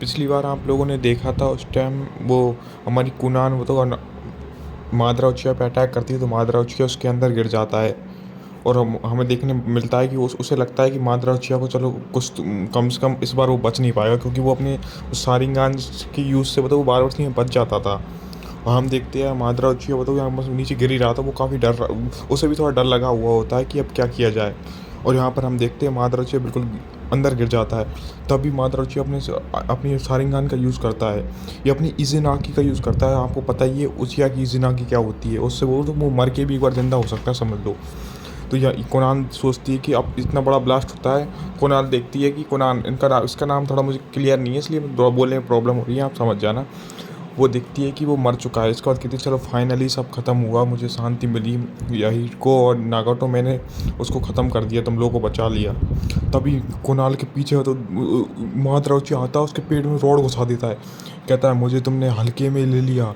पिछली बार आप लोगों ने देखा था उस टाइम वो हमारी कुनान वो तो मादरा उचिया पे अटैक करती है तो मादरा उचिया उसके अंदर गिर जाता है। और हमें देखने मिलता है कि उसे लगता है कि मादरा उचिया को चलो कुछ कम से कम इस बार वो बच नहीं पाएगा, क्योंकि वो अपने उस सारिंगान की यूज़ से मतलब वो बार बार में बच जाता था। और हम देखते हैं मादरा उचिया बताओ यहाँ बस नीचे गिर ही रहा था, वो काफ़ी उसे भी थोड़ा डर लगा हुआ होता है कि अब क्या किया जाए। और यहाँ पर हम देखते हैं मादरा उचिया बिल्कुल अंदर गिर जाता है। तभी मादरा उचिया अपनी सारिंगान का यूज़ करता है, ये अपनी इज़िनाकी का यूज़ करता है। आपको पता ही है उचिया की इज़िनाकी क्या होती है, उससे वो मर के भी एक बार ज़िंदा हो सकता है, समझ लो। तो यह कोनान सोचती है कि अब इतना बड़ा ब्लास्ट होता है। कोनान देखती है कि कोनान इसका नाम थोड़ा मुझे क्लियर नहीं है, इसलिए बोलने में प्रॉब्लम हो रही है, आप समझ जाना। वो देखती है कि वो मर चुका है। इसके बाद कहती है चलो फाइनली सब ख़त्म हुआ, मुझे शांति मिली। यही को और नागाटो मैंने उसको ख़त्म कर दिया, तुम लोगों को बचा लिया। तभी कुणाल के पीछे तो महाद्रौची आता है, उसके पेट में रॉड घुसा देता है। कहता है मुझे तुमने हल्के में ले लिया,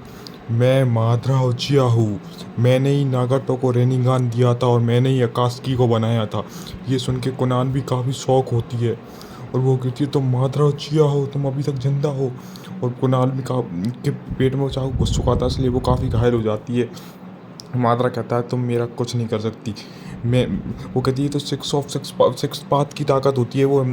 मैं माद्रा उचिया हूँ। मैंने ही नागाटो को रेनिगान दिया था और मैंने ही अकात्सुकी को बनाया था। ये सुन के कुनान भी काफ़ी शौक होती है और वो कहती है तुम माद्रा उचिया हो, तुम अभी तक जिंदा हो। और कुनाल भी के पेट में चाकू घुस चुका था, इसलिए वो काफ़ी घायल हो जाती है। माद्रा कहता है तुम मेरा कुछ नहीं कर सकती। मैं वो कहती है तो सिक्स पाथ की ताकत होती है वो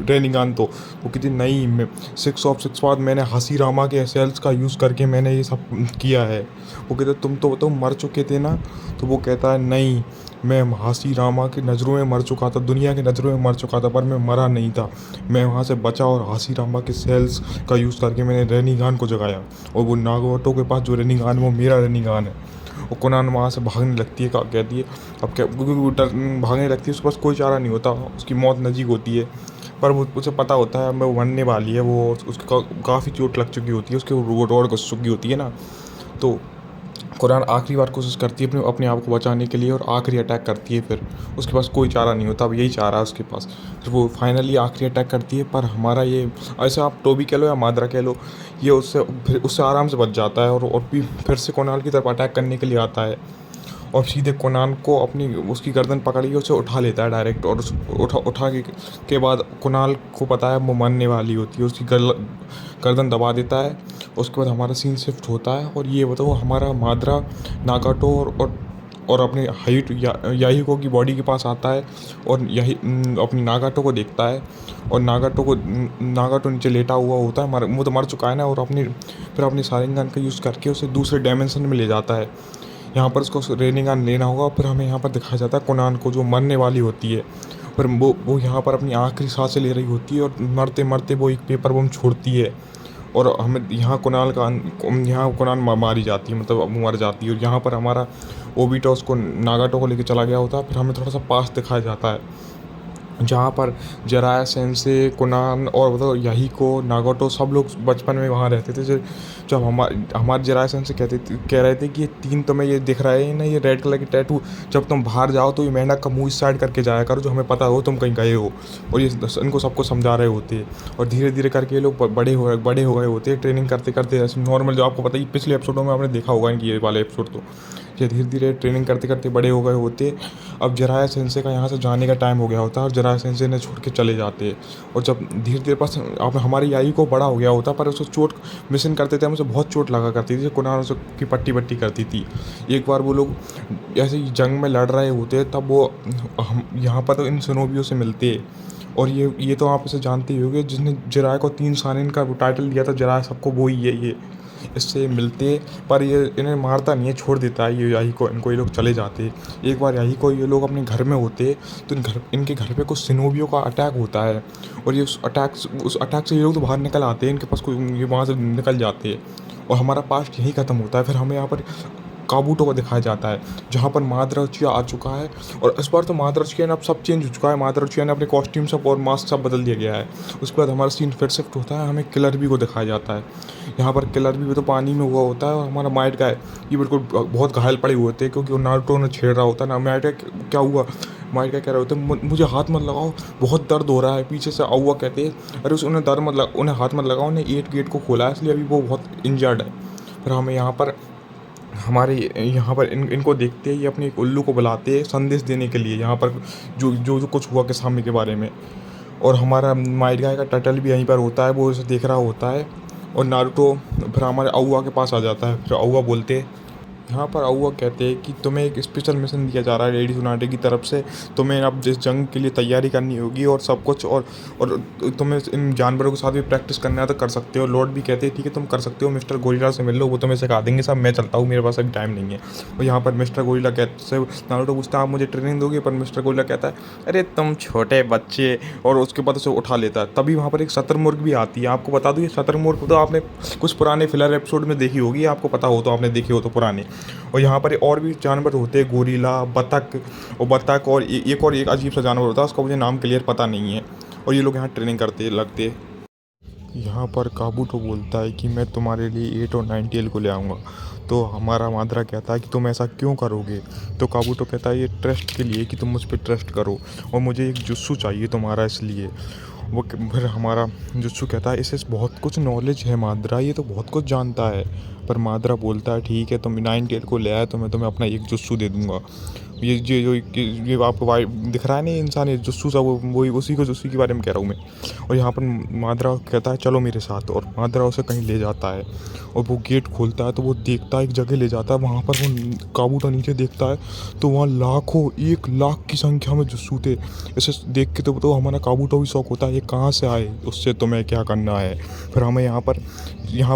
रेनिगान। तो वो कहती नहीं, मैं सिक्स पाथ मैंने हसीरामा के सेल्स का यूज़ करके मैंने ये सब किया है। वो कहते तुम मर चुके थे ना। तो वो कहता है नहीं, मैं हसीरामा की नज़रों में मर चुका था, दुनिया की नज़रों में मर चुका था, पर मैं मरा नहीं था। मैं वहाँ से बचा और हसीरामा के सेल्स का यूज़ करके मैंने रेनिगान को जगाया। और वो नागाटो के पास जो रेनिगान है वो मेरा रेनिगान है। और कोनान वहाँ से भागने लगती है, कहती है अब क्या, क्योंकि वो भागने लगती है, उसके पास कोई चारा नहीं होता, उसकी मौत नज़दीक होती है। पर वो उसे पता होता है वो मरने वाली है, वो उसको काफ़ी चोट लग चुकी होती है, उसके वो रोड घुस चुकी होती है ना। तो कुरान आखिरी बार कोशिश करती है अपने आप को बचाने के लिए और आखिरी अटैक करती है। फिर उसके पास कोई चारा नहीं होता, अब यही चारा है उसके पास। फिर वो फाइनली आखिरी अटैक करती है, पर हमारा ये ऐसे आप टोबी कह लो या माद्रा कह लो, ये उससे आराम से बच जाता है और भी फिर से कुणाल की तरफ अटैक करने के लिए आता है। और सीधे कुनान को अपनी उसकी गर्दन पकड़ के उसे उठा लेता है डायरेक्ट। और उठा के बाद कुनाल को पता है वो मरने वाली होती है, उसकी गर्दन दबा देता है। उसके बाद हमारा सीन शिफ्ट होता है और ये बताओ हमारा माद्रा नागाटो और अपने हाइट याहिको की बॉडी के पास आता है और यही अपनी नागाटो को देखता है। और नागाटो नीचे लेटा हुआ होता है, वो तो मर चुका है ना। और फिर अपनी सारिंगन का यूज़ करके उसे दूसरे डायमेंशन में ले जाता है। यहाँ पर उसको रेनिगान लेना होगा। फिर हमें यहाँ पर दिखाया जाता है कुनान को जो मरने वाली होती है, पर वो यहाँ पर अपनी आखिरी सांसें ले रही होती है और मरते मरते वो एक पेपर बम छोड़ती है। और हमें यहाँ कुनान मारी जाती है, मतलब वो मर जाती है। और यहाँ पर हमारा ओबिटो उसको नागाटो को लेकर चला गया होता है। फिर हमें थोड़ा सा पास दिखाया जाता है जहाँ पर जिराया सेंसे, कुनान और मतलब याहिको, नागाटो सब लोग बचपन में वहाँ रहते थे। जब हमारे जिराया सेंसे कह रहे थे कि ये तीन तुम्हें ये दिख रहा है ना, ये रेड कलर की टैटू, जब तुम बाहर जाओ तो ये मेंढक का मुँह इस साइड करके जाया करो, जो हमें पता हो तुम कहीं गए हो। और ये इनको सबको समझा रहे होते हैं। और धीरे धीरे करके ये लोग बड़े हो गए होते हैं, ट्रेनिंग करते करते ऐसे नॉर्मल, जो आपको पता ही पिछले एपिसोडों में आपने देखा होगा इनकी ये वाले एपिसोड। तो ये धीरे धीरे ट्रेनिंग करते करते बड़े हो गए होते। अब जिराया सेंसे का यहाँ से जाने का टाइम हो गया होता है और जिराया सेंसे ने छोड़ के चले जाते। और जब धीरे धीरे पास अब हमारी याई को बड़ा हो गया होता, पर उसको चोट मिशन करते थे, उसे बहुत चोट लगा करती थी, कुनाल उसे की पट्टी पट्टी करती थी। एक बार वो लोग ऐसे ही जंग में लड़ रहे होते, तब वो हम यहाँ पर तो इन शोनोबियों से मिलते। और ये तो आप इसे जानते ही होंगे, जिसने जिराया को 3 शानिन का टाइटल दिया था, जिराया सबको वो ही है। ये इससे मिलते, पर ये इन्हें मारता नहीं है, छोड़ देता है ये याही को। इनको ये लोग चले जाते। एक बार याही को ये लोग अपने घर में होते तो इनके घर पे कुछ सिनोबियों का अटैक होता है। और ये उस अटैक से ये लोग तो बाहर निकल आते हैं, इनके पास कोई, ये वहाँ से निकल जाते हैं। और हमारा पास्ट यहीं ख़त्म होता है। फिर हमें यहाँ पर काबूटो को दिखाया जाता है, जहाँ पर माद्रा उचिया आ चुका है। और इस बार तो माद्रा उचिया ने अब सब चेंज हो चुका है, माद्रा उचिया ने अपने कॉस्ट्यूम सब और मास्क सब बदल दिया गया है। उसके बाद हमारा सीन फिर शिफ्ट होता है, हमें किलर बी को दिखाया जाता है। यहाँ पर किलर बी तो पानी में हुआ होता है और हमारा माइट का है ये बिल्कुल बहुत घायल पड़े हुए होते हैं, क्योंकि नारुतो ने छेड़ रहा होता है ना। माइट का क्या हुआ, माइट का कह रहे होते हैं मुझे हाथ मत लगाओ, बहुत दर्द हो रहा है। पीछे से आउआ कहते हैं अरे उन्हें हाथ मत लगाओ, उन्हें 8 गेट को खोला है, इसलिए अभी वो बहुत इंजर्ड है। फिर हमें यहाँ पर इनको देखते ही अपने एक उल्लू को बुलाते हैं संदेश देने के लिए, यहाँ पर जो कुछ हुआ किसामी के बारे में। और हमारा माइट गाय का टर्टल भी यहीं पर होता है, वो उसे देख रहा होता है। और नारुतो फिर हमारे अउआ के पास आ जाता है। फिर अउआ बोलते हैं, यहाँ पर अउआ कहते हैं कि तुम्हें एक स्पेशल मिशन दिया जा रहा है लेडी सोनाटे की तरफ से। तुम्हें अब जिस जंग के लिए तैयारी करनी होगी और सब कुछ, और तुम्हें इन जानवरों के साथ भी प्रैक्टिस करना है तो कर सकते हो। लॉर्ड भी कहते हैं ठीक है तुम कर सकते हो, मिस्टर गोरिल्ला से मिल लो, वो तुम्हें सिखा देंगे सब, मैं चलता हूँ, मेरे पास अभी टाइम नहीं है। और यहाँ पर मिस्टर गोरिल्ला कहते नारुतो पूछता है आप मुझे ट्रेनिंग दोगे, पर मिस्टर गोरिल्ला कहता है अरे तुम छोटे बच्चे, और उसके बाद उसे उठा लेता है। तभी वहाँ पर एक शतुरमुर्ग भी आती है। आपको बता दूँ ये शतुरमुर्ग तो आपने कुछ पुराने फिलर एपिसोड में देखी होगी, आपको पता हो तो, आपने देखे हो तो पुराने। और यहाँ पर और भी जानवर होते हैं, गोरिल्ला, बतख और एक अजीब सा जानवर होता है, उसका मुझे नाम क्लियर पता नहीं है। और ये लोग यहाँ ट्रेनिंग करते लगते। यहाँ पर काबूटो बोलता है कि मैं तुम्हारे लिए 8 और 9 टेल को ले आऊँगा। तो हमारा माद्रा कहता है कि तुम ऐसा क्यों करोगे। तो काबूटो कहता है ये ट्रस्ट के लिए, कि तुम मुझ पर ट्रस्ट करो, और मुझे एक जुस्सू चाहिए तुम्हारा, इसलिए। फिर हमारा जुस्सू कहता है इसे बहुत कुछ नॉलेज है माद्रा, ये तो बहुत कुछ जानता है। पर माद्रा बोलता है ठीक है तुम 9 टेल को ले आए तो मैं तुम्हें अपना एक जुस्सू दे दूँगा। ये आपको वाइट दिख रहा है नहीं इंसान, ये जुस्सू सा, वो वही उसी को जुस्सू के बारे में कह रहा हूँ मैं। और यहाँ पर माद्रा कहता है चलो मेरे साथ, और माद्रा उसे कहीं ले जाता है। और वो गेट खोलता है तो वो देखता है एक जगह ले जाता है, वहाँ पर वो काबूटा नीचे देखता है तो वहाँ लाखों, 1 लाख की संख्या में जुस्सू थे। इसे देख के तो हमारा काबूटा भी शौक होता है ये कहाँ से आए, उससे तुम्हें क्या करना है। फिर हमें यहाँ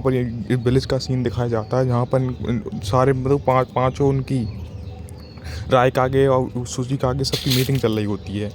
पर एक विलेज का सीन दिखाया जाता है, जहाँ पर सारे मतलब पाँचों उनकी रायकागे और सूजिकागे सबकी मीटिंग चल रही होती है।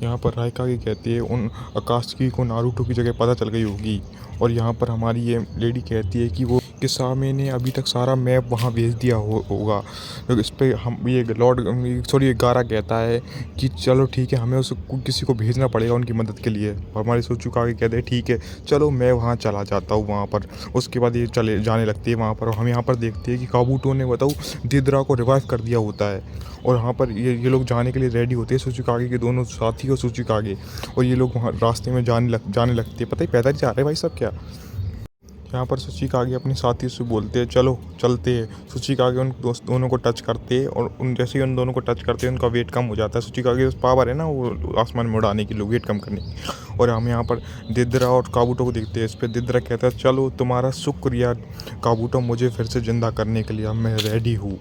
यहाँ पर रायकागे कहती है उन अकात्सुकी को नारुतो की जगह पता चल गई होगी। और यहाँ पर हमारी ये लेडी कहती है कि वो किसामे ने अभी तक सारा मैप वहाँ भेज दिया होगा। तो इस पर हम ये ये गारा कहता है कि चलो ठीक है, हमें किसी को भेजना पड़ेगा उनकी मदद के लिए। हमारे सूजिकागे कहते हैं ठीक है चलो मैं वहाँ चला जाता हूँ वहाँ पर। उसके बाद ये चले जाने लगती है वहाँ पर। और हम यहाँ पर देखते हैं कि काबूटो ने बताओ दिदरा को रिवाइव कर दिया होता है। और यहाँ पर ये लोग जाने के लिए रेडी होते हैं, सूजिकागे के दोनों साथी और सूजिकागे। और ये लोग वहाँ रास्ते में जाने लगते हैं, पता ही पैदल जा रहे हैं भाई सब क्या। यहाँ पर सूजिकागे अपने साथी से बोलते हैं चलो चलते हैं। सूजिकागे उन दोनों को टच करते हैं, और उन जैसे ही उन दोनों को टच करते हैं उनका वेट कम हो जाता है। सूजिकागे उस पावर है ना वो आसमान में उड़ाने की, लोग वेट कम करने की। और हम यहाँ पर दिदरा और काबूटो को देखते हैं। इस पर दिदरा कहता है चलो तुम्हारा शुक्रिया काबूटो मुझे फिर से ज़िंदा करने के लिए, अब मैं रेडी हूँ।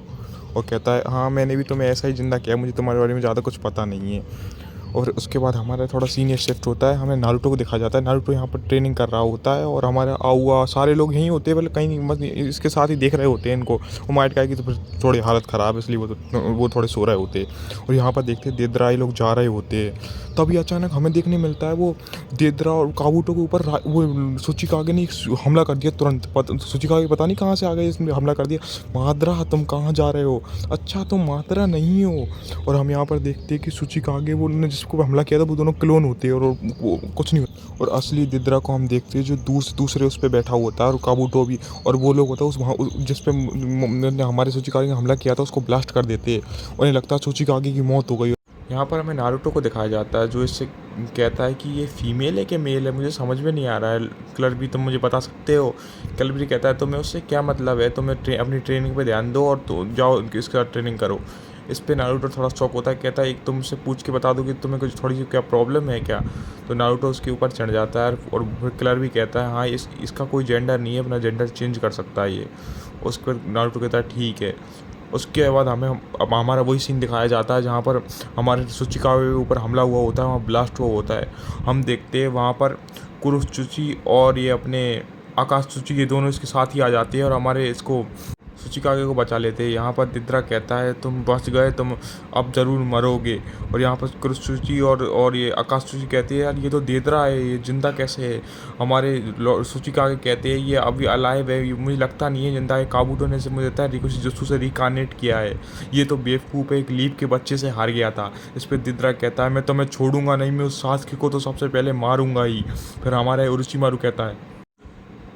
और कहता है हाँ मैंने भी तुम्हें ऐसा ही ज़िंदा किया, मुझे तुम्हारे बारे में ज़्यादा कुछ पता नहीं है। और उसके बाद हमारा थोड़ा सीनियर शिफ्ट होता है, हमें नारुतो को दिखाया जाता है। नारुतो यहाँ पर ट्रेनिंग कर रहा होता है, और हमारा आउआ सारे लोग यहीं होते हैं, मतलब कहीं नहीं, बस इसके साथ ही देख रहे होते हैं इनको। वो माइट का है कि तो फिर थोड़ी हालत ख़राब है, इसलिए वो थोड़े सो रहे होते हैं। और यहाँ पर देखते हैं देदरा लोग जा रहे होते हैं। तभी अचानक हमें देखने मिलता है वो देदरा और काबूटो के ऊपर वो सूजिकागे ने हमला कर दिया तुरंत। सूजिकागे पता नहीं कहाँ से आ गए, इसने हमला कर दिया। माद्रा तुम कहाँ जा रहे हो, अच्छा तुम माद्रा नहीं हो। और हम यहाँ पर देखते हैं कि सूजिकागे वो जिसको हमला किया था वो दोनों क्लोन होते हैं, और वो कुछ नहीं होता। और असली दिदरा को हम देखते हैं जो दूसरे उस पर बैठा होता है, और काबूटो भी। और वो लोग होता है उस वहाँ जिस पे हमारे सूजिकागे ने हमला किया था उसको ब्लास्ट कर देते हैं। उन्हें लगता है सूजिकागे की मौत हो गई। यहाँ पर हमें नारुतो को दिखाया जाता है जो इससे कहता है कि ये फीमेल है कि मेल है, मुझे समझ में नहीं आ रहा है। क्लर भी तुम मुझे बता सकते हो। क्लर भी कहता है तुम्हें उससे क्या मतलब है, तुम्हें अपनी ट्रेनिंग पे ध्यान दो और तो जाओ इसका ट्रेनिंग करो। इस पे नारुतो थोड़ा शौक होता है, कहता है एक तुमसे पूछ के बता दो कि तुम्हें कुछ थोड़ी सी क्या प्रॉब्लम है क्या। तो नारुतो उसके ऊपर चढ़ जाता है, और फिर क्लर भी कहता है हाँ इसका कोई जेंडर नहीं है, अपना जेंडर चेंज कर सकता है ये। उस पर नारुतो कहता है ठीक है। उसके बाद अब हमारा वही सीन दिखाया जाता है जहाँ पर हमारे सूजिकागे के ऊपर हमला हुआ होता है, वहाँ ब्लास्ट हुआ होता है। हम देखते हैं वहाँ पर कुरोत्सुची और ये अपने आकात्सुकी ये दोनों इसके साथ ही आ जाते हैं, और हमारे इसको सूजिकागे को बचा लेते हैं। यहाँ पर दिदरा कहता है तुम बच गए, तुम अब ज़रूर मरोगे। और यहाँ पर कुरोत्सुची और ये आकात्सुकी कहती है यार ये तो दिदरा है, ये जिंदा कैसे है। हमारे सूजिकागे कहते हैं ये अभी अलाइव है, ये मुझे लगता नहीं है जिंदा है। काबूटो ने से मुझे लगता है रिकुशी जुत्सु से रिकार्नेट किया है, ये तो बेवकूफ़ है, एक लीप के बच्चे से हार गया था। इस पर दिदरा कहता है मैं तुम्हें छोड़ूंगा नहीं, मैं उस साथी को तो सबसे पहले मारूंगा ही। फिर हमारा उरोशिमारू कहता है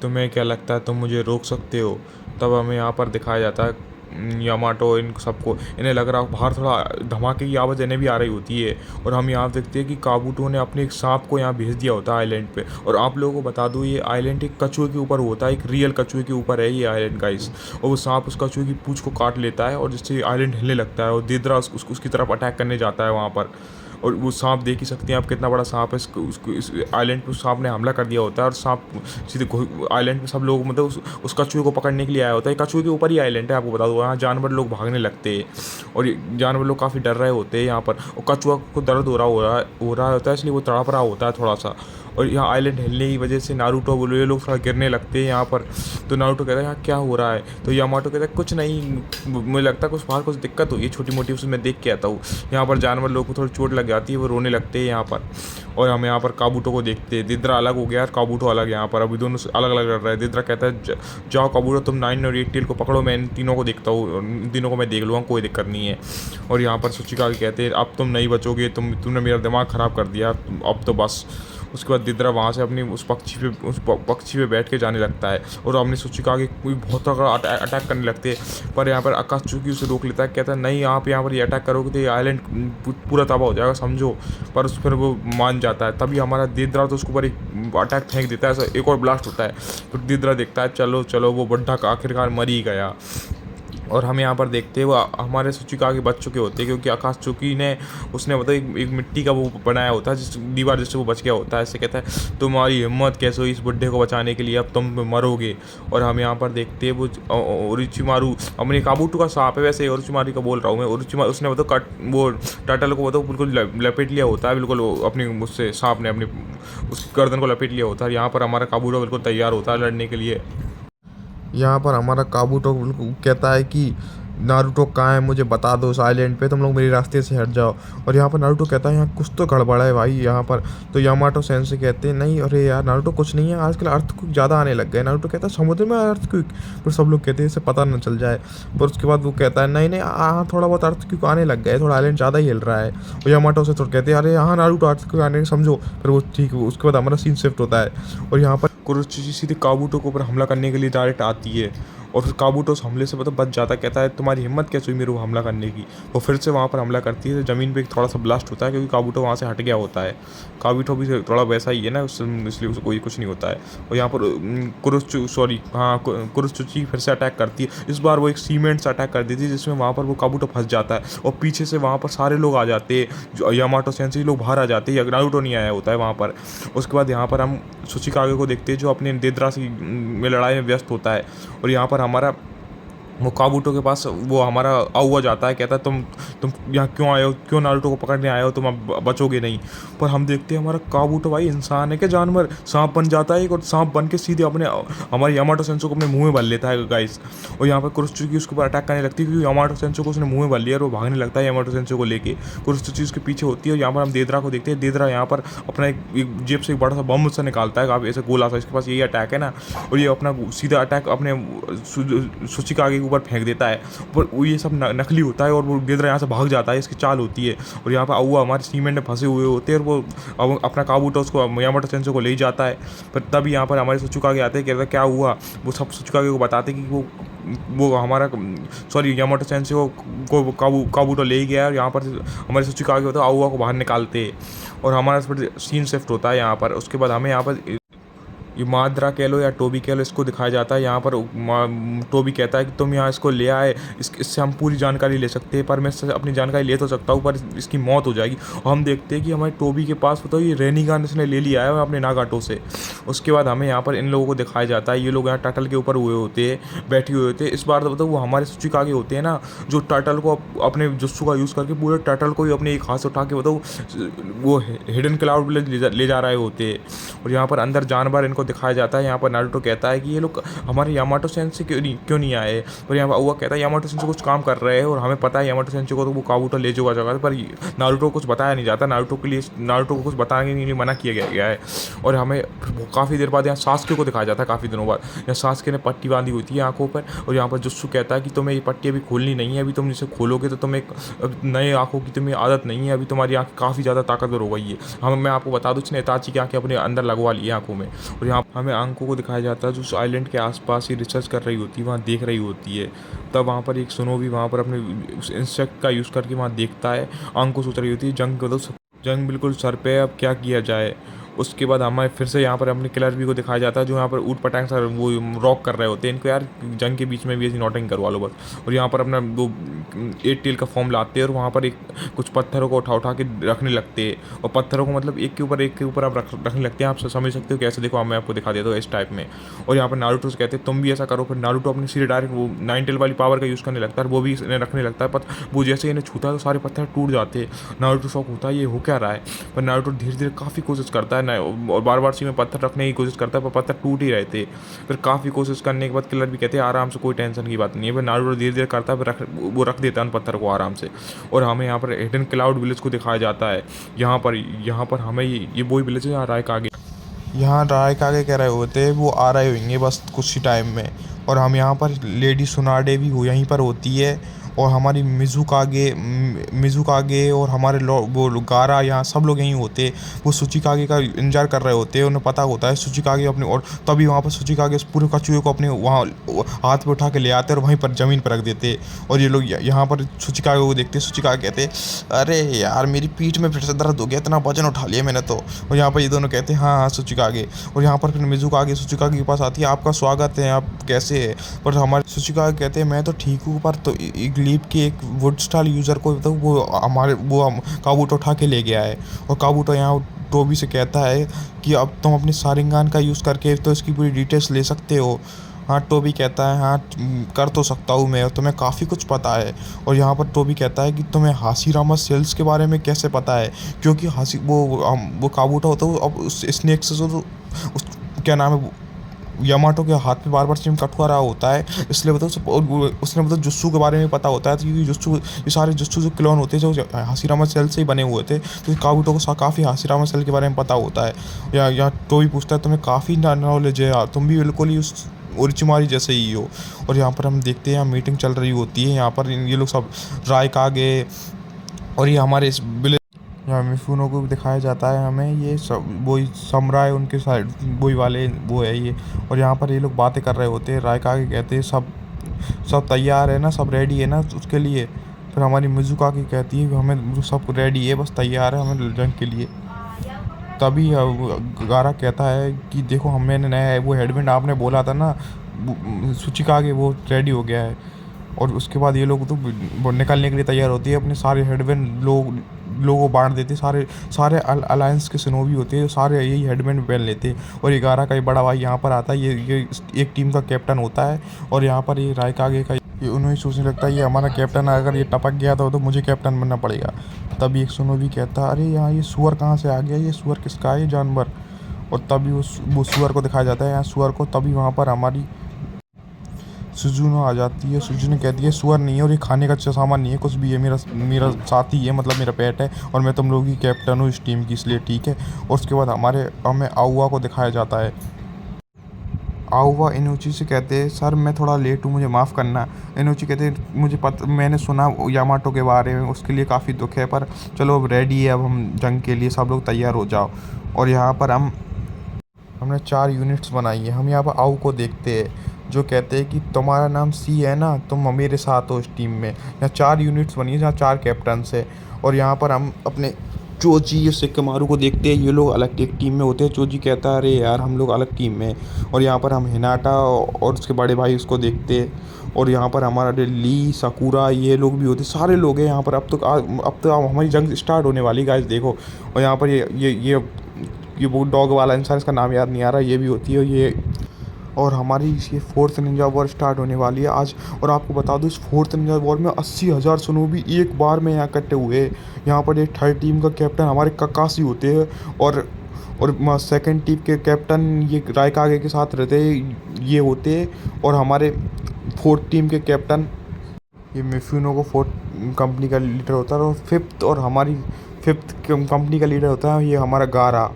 तुम्हें क्या लगता है तुम मुझे रोक सकते हो। तब हमें यहाँ पर दिखाया जाता है यामाटो इन सबको, इन्हें लग रहा बाहर थोड़ा धमाके की आवाज़ इन्हें भी आ रही होती है। और हम यहाँ देखते हैं कि काबूटो ने अपने एक सांप को यहाँ भेज दिया होता है आइलैंड पे। और आप लोगों को बता दूँ ये आइलैंड एक कछुए के ऊपर होता है, एक रियल कछुए के ऊपर है ये आइलैंड गाइस। और वो सांप उस कछुए की पूँछ को काट लेता है, और जिससे आइलैंड हिलने लगता है, और दिदरा उसकी तरफ अटैक करने जाता है वहाँ पर। और वो सांप देख ही सकते हैं आप, कितना बड़ा सांप है। इस आइलैंड पे उस सांप ने हमला कर दिया होता है और सांप सीधे आइलैंड पे सब लोग मतलब उस कछुए को पकड़ने के लिए आया होता है। कछुए के ऊपर ही आइलैंड है, आपको बता दो। यहाँ जानवर लोग भागने लगते हैं और जानवर लोग काफ़ी डर रहे होते हैं यहाँ पर। और कछुआ को दर्द हो रहा होता है, इसलिए वो तड़प रहा होता है थोड़ा सा। और यहाँ आइलैंड हिलने की वजह से नारुतो बोलो ये लोग थोड़ा गिरने लगते हैं यहाँ पर। तो नारुतो कहता है यहाँ क्या हो रहा है, तो यामाटो कहता है कुछ नहीं, मुझे लगता है कुछ बाहर कुछ दिक्कत हुई है छोटी मोटी, उसे मैं देख के आता हूँ। यहाँ पर जानवर लोग को थोड़ी चोट लग जाती है, वो रोने लगते हैं यहाँ पर। और हम यहाँ पर काबूटो को देखते हैं। दिद्रा अलग हो गया और काबूटो अलग। यहाँ पर अभी दोनों अलग अलग लड़ रहे हैं। दिद्रा कहता है जाओ काबूटो तुम 9 और 8 टेल को पकड़ो, मैं इन तीनों को देखता हूँ, इन तीनों को मैं देख लूँगा, कोई दिक्कत नहीं है। और यहाँ पर सुचिकागे कहते हैं अब तुम नहीं बचोगे, तुमने मेरा दिमाग ख़राब कर दिया, अब तो बस। उसके बाद दिद्रा वहाँ से अपनी उस पक्षी पे बैठ के जाने लगता है और हमने सुचिकागे कोई बहुत तगड़ा अटैक करने लगते हैं। पर यहाँ पर आकात्सुकी उसे रोक लेता है, कहता है नहीं आप यहाँ पर ये अटैक करोगे तो ये आइलैंड पूरा तबाह हो जाएगा समझो। पर उस पर वो मान जाता है। तभी हमारा दिद्रा तो उसके ऊपर एक अटैक फेंक देता है, ऐसा एक और ब्लास्ट होता है। तो दिद्रा देखता है चलो चलो वो बुड्ढा आखिरकार मर ही गया। और हम यहाँ पर देखते हैं वो हमारे सुचिकागे बच चुके होते हैं, क्योंकि आकात्सुकी ने उसने मतलब एक मिट्टी का वो बनाया होता है जिस दीवार जिससे वो बच गया होता है। ऐसे कहता है तुम्हारी हिम्मत कैसे हुई इस बुड्ढे को बचाने के लिए, अब तुम मरोगे। और हम यहाँ पर देखते हैं वो ओरोचिमारू अपने काबूटो का सांप है, वैसे ओरोचिमारू का बोल रहा हूँ मैं। ओरोचिमारू उसने मतलब वो टर्टल को मतलब बिल्कुल लपेट लिया होता है, बिल्कुल अपनी उससे सांप ने अपनी उस गर्दन को लपेट लिया होता है। यहाँ पर हमारा काबूटो बिल्कुल तैयार होता है लड़ने के लिए। यहाँ पर हमारा काबूटो कहता है कि नारुतो कहाँ है, मुझे बता दो उस आइलैंड पे, तुम लोग मेरे रास्ते से हट जाओ। और यहाँ पर नारुतो कहता है यहाँ कुछ तो गड़बड़ है भाई यहाँ पर। तो यामाटो सेंसेई कहते हैं नहीं अरे यार नारुतो कुछ नहीं है, आजकल अर्थक्वेक ज़्यादा आने लग गए। नारुतो कहता है समुद्र में अर्थक्वेक, पर सब लोग कहते हैं इसे पता न चल जाए। पर उसके बाद वो कहता है नहीं नहीं हाँ थोड़ा बहुत अर्थक्वेक आने लग गए, थोड़ा आइलैंड ज़्यादा ही हिल रहा है। और यामाटो से थोड़ा कहते हैं अरे हाँ नारुतो अर्थक्वेक आने समझो। फिर वो ठीक है, उसके बाद हमारा सीन शिफ्ट होता है और यहाँ पर कुरोत्सुची सीधे काबूटो के ऊपर हमला करने के लिए डायरेक्ट आती है। और फिर काबूटो उस हमले से मतलब बच जाता है, कहता है तुम्हारी हिम्मत कैसे हुई मेरे को हमला करने की। वो फिर से वहाँ पर हमला करती है, तो ज़मीन पे एक थोड़ा सा ब्लास्ट होता है क्योंकि काबूटो वहाँ से हट गया होता है। काबूटो भी थोड़ा वैसा ही है ना, इसलिए उसे कोई कुछ नहीं होता है। और यहाँ पर कुरोत्सुची फिर से अटैक करती है। इस बार वो एक सीमेंट से अटैक कर देती है जिसमें वहाँ पर वो काबूटो फंस जाता है और पीछे से वहाँ पर सारे लोग आ जाते हैं, यामाटो सेंसेई लोग बाहर आ जाते हैं, नारुतो नहीं आया होता है वहाँ पर। उसके बाद यहाँ पर हम सुचिकागे को देखते हैं जो अपने दिद्रा में लड़ाई में व्यस्त होता है। और यहाँ पर हमारा वो काबूटो के पास वो हमारा आउआ जाता है, कहता है तुम यहाँ क्यों आए हो, क्यों नारुतो को पकड़ने आए हो, तुम अब बचोगे नहीं। पर हम देखते हैं हमारा काबूटो भाई इंसान है क्या जानवर, सांप बन जाता है और सांप बन के सीधे अपने हमारे यामाटो सेंसेई को अपने मुंह में भर लेता है गाइस। और यहाँ पर कुरोत्सुची उसके ऊपर अटैक करने लगती है क्योंकि यामाटो सेंसेई को उसने मुँह में भर लिया और वो भागने लगता है यामाटो सेंसेई को लेके। कुरोत्सुची उसके पीछे होती है और यहाँ पर हम देदरा को देखते हैं। देदरा यहाँ पर अपना एक जेब से एक बड़ा सा बम उससे निकालता है, काफ़ी ऐसे गोला सा, इसके पास यही अटैक है ना। और ये अपना सीधा अटैक अपने सुचिकागे के ऊपर फेंक देता है, पर वो ये सब नकली होता है और वो देदरा यहाँ से भाग जाता है, इसकी चाल होती है। और यहाँ पर आउआ हमारे सीमेंट में फंसे हुए होते हैं और वो अपना काबूटो उसको यामाटो सेंसेई को ले जाता है। पर तब यहाँ पर हमारे सुचिकागे आते हैं, कहते हैं क्या हुआ। वो सब सुचिकागे को बताते कि वो हमारा यामाटो सेंसेई को काबूटो ले गया और यहाँ पर हमारे सुचिकागे होता है आउआ को बाहर निकालते और हमारा सीन शिफ्ट होता है यहाँ पर। उसके बाद हमें यहाँ पर ये माद्रा कह लो या टोबी कह लो, इसको दिखाया जाता है। यहाँ पर टोबी कहता है कि तुम यहाँ इसको ले आए, इससे हम पूरी जानकारी ले सकते हैं, पर मैं इससे अपनी जानकारी ले तो सकता हूँ पर इसकी मौत हो जाएगी। और हम देखते हैं कि हमारे टोबी के पास बताओ ये रेनिगन इसने ले लिया है अपने नागाटो से। उसके बाद हमें यहाँ पर इन लोगों को दिखाया जाता है, ये लोग यहाँ टर्टल के ऊपर हुए होते हैं, बैठे हुए होते हैं। इस बार तो बताओ वो हमारे सुचिकागे होते हैं ना, जो टर्टल को अपने जुत्सु का यूज़ करके पूरे टर्टल को ही अपने एक हाथ से उठा के बताओ वो हिडन क्लाउड ले जा रहे होते हैं। और यहाँ पर अंदर जानवर इनको दिखाया जाता है। यहाँ पर नारुतो कहता है कि ये लोग हमारे यामाटो सेंसेई क्यों नहीं आए। पर यहाँ पर आउआ कहता है यामाटो सेंसेई कुछ काम कर रहे हैं और हमें पता है यामाटो सेंसेई को तो वो काबूटो ले जाएगा जगह पर। नारुतो को कुछ बताया नहीं जाता, नारुतो को कुछ बताने के लिए मना किया गया है। और हमें काफ़ी देर बाद यहाँ सास्के को दिखाया जाता है, काफ़ी दिनों बाद। यहाँ सास्के ने पट्टी बांधी होती है आँखों पर और यहाँ पर जुत्सु कहता है कि तुम्हें ये पट्टी अभी खोलनी नहीं है, अभी तुम इसे खोलोगे तो तुम्हें नए आँखों की तुम्हें आदत नहीं है, अभी तुम्हारी आँखें काफ़ी ज़्यादा ताकतवर हो गई है। मैं आपको बता दूँ इसने इताची की आँखें अपने अंदर लगवा ली आँखों में। और यहाँ हमें आंकों को दिखाया जाता है जो उस आइलैंड के आसपास ही रिसर्च कर रही होती है, वहाँ देख रही होती है। तब वहाँ पर एक सुनोबी वहाँ पर अपने उस इंसेक्ट का यूज़ करके वहाँ देखता है। आंको सोच रही होती है जंग बिल्कुल सर पे है, अब क्या किया जाए। उसके बाद हमें फिर से यहाँ पर अपने किलर बी को दिखाया जाता है, जो यहाँ पर ऊट पटांग सा वो रॉक कर रहे होते हैं। इनको यार जंग के बीच में भी ऐसी नॉटिंग करवा लो बस। और यहाँ पर अपना वो 8 टेल का फॉर्म लाते हैं और वहाँ पर एक कुछ पत्थरों को उठा उठा के रखने लगते हैं। और पत्थरों को मतलब एक के ऊपर आप रखने लगते हैं। आप समझ सकते हो कैसे, देखो मैं आपको दिखा देता हूँ इस टाइप में। और यहाँ पर नारुतो से कहते हैं तुम भी ऐसा करो। फिर नारुतो अपनी सीधे डायरेक्ट वो 9 टेल वाली पावर का यूज़ करने लगता है, वो भी इन्हें रखने लगता है। पर वो जैसे इन्हें छूता है तो सारे पत्थर टूट जाते हैं। नारुतो शॉक होता है ये हो क्या रहा है। पर नारुतो धीरे धीरे काफ़ी कोशिश करता है और बार बार सी में पत्थर रखने की कोशिश करता है, पर पत्थर टूट ही रहे थे। फिर काफ़ी कोशिश करने के बाद किलर भी कहते हैं आराम से, कोई टेंशन की बात नहीं है। फिर नारुतो धीरे धीरे करता है, फिर वो रख देता है उन पत्थर को आराम से। और हमें यहाँ पर हिडन क्लाउड विलेज को दिखाया जाता है। यहाँ पर हमें ये वही विलेज है यहाँ रायकागे, यहाँ रायकागे कह रहे होते हैं वो आ रहे होंगे बस कुछ ही टाइम में। और हम यहाँ पर लेडी सुनाडे भी हो यहीं पर होती है। और हमारी मिज़ुकागे और हमारे वो गारा यहाँ सब लोग यहीं होते। वो सुचिकागे का इंतजार कर रहे होते हैं। उन्हें पता होता है सुचिकागे अपने, और तभी वहाँ पर सुचिकागे उस पूरे कछुए को अपने वहाँ हाथ में उठा के ले आते और वहीं पर ज़मीन पर रख देते। और ये लोग यहाँ पर सुचिकागे को देखते, सुचिकागे कहते अरे यार मेरी पीठ में फिर से दर्द हो गया, इतना वजन उठा लिया मैंने तो। और यहाँ पर ये दोनों कहते हैं हाँ हाँ सुचिकागे। और यहाँ पर फिर मिज़ुकागे सुचिकागे के पास आती है, आपका स्वागत है, आप कैसे है। पर हमारे सुचिकागे कहते हैं मैं तो ठीक हूँ, पर तो ग्लीप के एक वुड स्टाइल यूज़र को तो वो काबूटो उठा के ले गया है। और काबूटो यहाँ टोबी से कहता है कि अब तुम अपनी सारिंगान का यूज़ करके तो इसकी पूरी डिटेल्स ले सकते हो। हाँ टोबी कहता है हाँ कर तो सकता हूँ मैं, और तुम्हें काफ़ी कुछ पता है। और यहाँ पर टोबी कहता है कि तुम्हें हाशिरामा सेल्स के बारे में कैसे पता है, क्योंकि वो काबूटो होता है अब उस स्नेक से उस क्या नाम है यामाटो के हाथ में बार बार सिम कटवा रहा होता है, इसलिए उसने जुस्सू के बारे में पता होता है। तो क्योंकि जुस्सू ये सारे जुस्सू जो क्लोन होते हैं जो हाशिरामा सेल से ही बने हुए थे, तो काबूटो को काफ़ी हाशिरामा सेल के बारे में पता होता है। या तो भी पूछता है तुम्हें काफ़ी नॉलेज है यार, तुम भी बिल्कुल ही उस ओरोचिमारी जैसे ही हो। और यहाँ पर हम देखते हैं यहाँ मीटिंग चल रही होती है। यहाँ पर ये लोग सब रायकागे और ये हमारे इस यहाँ मिफुनो को भी दिखाया जाता है हमें, ये सब वही समुराई उनके साइड वही वाले वो है ये। और यहाँ पर ये लोग बातें कर रहे होते हैं। रायकागे कहते हैं सब तैयार है ना, सब रेडी है ना उसके लिए। फिर हमारी मिज़ुकागे कहती है हमें सब रेडी है, बस तैयार है हमें जंग के लिए। तभी गारा कहता है कि देखो हमें नया वो हेडबैंड आपने बोला था ना सुचिकागे, वो रेडी हो गया है। और उसके बाद ये लोग तो निकलने के लिए तैयार होती है, अपने सारे हेडबैंड लोगों को बांट देते। सारे अलायंस के सिनोबी होते हैं, सारे यही हेडबैंड पहन लेते। और 11 का ये बड़ा भाई यहाँ पर आता है, ये एक टीम का कैप्टन होता है। और यहाँ पर ये रायकागे का ये उन्हें सोचने लगता है ये हमारा कैप्टन है, अगर ये टपक गया तो मुझे कैप्टन बनना पड़ेगा। तभी एक सिनोबी कहता है अरे यहाँ ये सुअर कहाँ से आ गया, ये सुअर किसका है, ये जानवर। और तभी वो सुअर को दिखाया जाता है यहाँ सुअर को। तभी वहाँ पर हमारी सुजुनो आ जाती है। सुजुनो कहती है सुअर नहीं है और ये खाने का अच्छा सामान नहीं है, कुछ भी है, मेरा साथी है, मतलब मेरा पेट है, और मैं तुम लोगों की कैप्टन हूँ इस टीम की, इसलिए ठीक है। और उसके बाद हमें आउआ को दिखाया जाता है। आउआ इनोची से कहते हैं सर मैं थोड़ा लेट हूँ, मुझे माफ़ करना। इनोची कहते हैं मुझे मैंने सुना यामाटो के बारे में, उसके लिए काफ़ी दुख है, पर चलो अब रेडी है, अब हम जंग के लिए सब लोग तैयार हो जाओ। और यहाँ पर हमने 4 यूनिट्स बनाई है। हम यहाँ पर आउ को देखते हैं जो कहते हैं कि तुम्हारा नाम सी है ना, तुम मेरे साथ हो इस टीम में। यहाँ 4 यूनिट्स बनी है जहाँ 4 कैप्टन्स है। और यहाँ पर हम अपने चोची और सिक्कामारू को देखते हैं, ये लोग अलग एक टीम में होते हैं। चोची कहता है अरे यार हम लोग अलग टीम में। और यहाँ पर हम हिनाटा और उसके बड़े भाई उसको देखते हैं। और यहाँ पर हमारा ली साकुरा ये लोग भी होते, सारे लोग हैं यहाँ पर। अब तो हमारी जंग स्टार्ट होने वाली गाइस देखो। और यहाँ पर ये वो डॉग वाला इंसान, इसका नाम याद नहीं आ रहा, ये भी होती है ये। और हमारी ये 4th निंजा वॉर स्टार्ट होने वाली है आज। और आपको बता दूँ इस 4th निंजा वॉर में 80,000 सुनोबी एक बार में यहाँ इकट्ठे हुए। यहाँ पर एक 3rd टीम का कैप्टन हमारे ककाशी होते हैं। और 2nd टीम के कैप्टन ये रायकागे के साथ रहते ये होते। और हमारे 4th टीम के कैप्टन ये मिफुनो को 4th कंपनी का लीडर होता है। और 5th कंपनी का लीडर होता है ये हमारा गारा।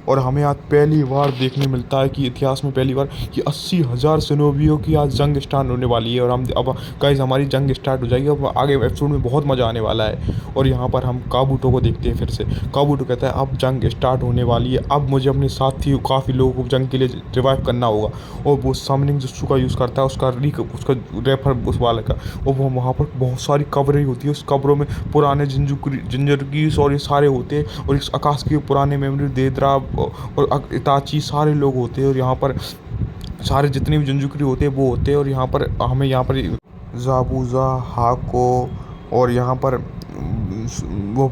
और हमें आज पहली बार देखने मिलता है कि इतिहास में पहली बार कि 80,000 सिनोबियों की आज जंग स्टार्ट होने वाली है। और हम अब गाइस हमारी जंग स्टार्ट हो जाएगी, अब आगे एपिसोड में बहुत मज़ा आने वाला है। और यहाँ पर हम काबूटो को देखते हैं फिर से। काबूटो कहता है अब जंग स्टार्ट होने वाली है, अब मुझे अपने साथी काफ़ी लोगों को जंग के लिए रिवाइव करना होगा। और वो समनिंग जुस्सू का यूज़ करता है, उसका रेफर उस वाले का। और वो वहाँ पर बहुत सारी कब्रें होती है, उस कब्रों में पुराने जिंजरगीस और ये सारे होते हैं। और इस आकाश के पुराने मेमोरी देदरा और इताची सारे लोग होते हैं और यहाँ पर सारे जितने भी जुंजुक्री होते हैं वो होते हैं और यहाँ पर हमें यहाँ पर ज़ाबूज़ा, हाको और यहाँ पर वो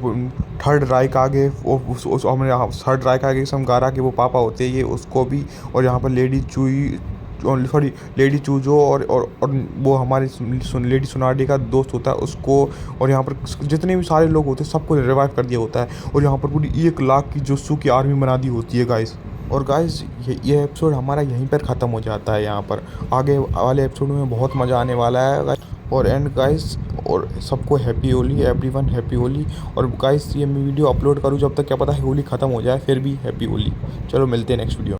थर्ड राइक आगे उस हमें यहाँ थर्ड राइक आगे समगारा के वो पापा होते हैं ये उसको भी। और यहाँ पर लेडी चुई सॉरी लेडी चूजो और वो हमारे लेडी सुनाडी का दोस्त होता है उसको। और यहाँ पर जितने भी सारे लोग होते हैं सबको रिवाइव कर दिया होता है और यहाँ पर पूरी 1 लाख की जुत्सु की आर्मी बना दी होती है गाइस। और गाइस ये एपिसोड हमारा यहीं पर ख़त्म हो जाता है। यहाँ पर आगे वाले एपिसोड में बहुत मज़ा आने वाला है गाइस। और एंड गाइस और सबको happy Holi, everyone happy Holi. और गाइस ये मैं वीडियो अपलोड करूँ जब तक क्या पता है होली ख़त्म हो जाए, फिर भी हैप्पी होली। चलो मिलते हैं नेक्स्ट वीडियो।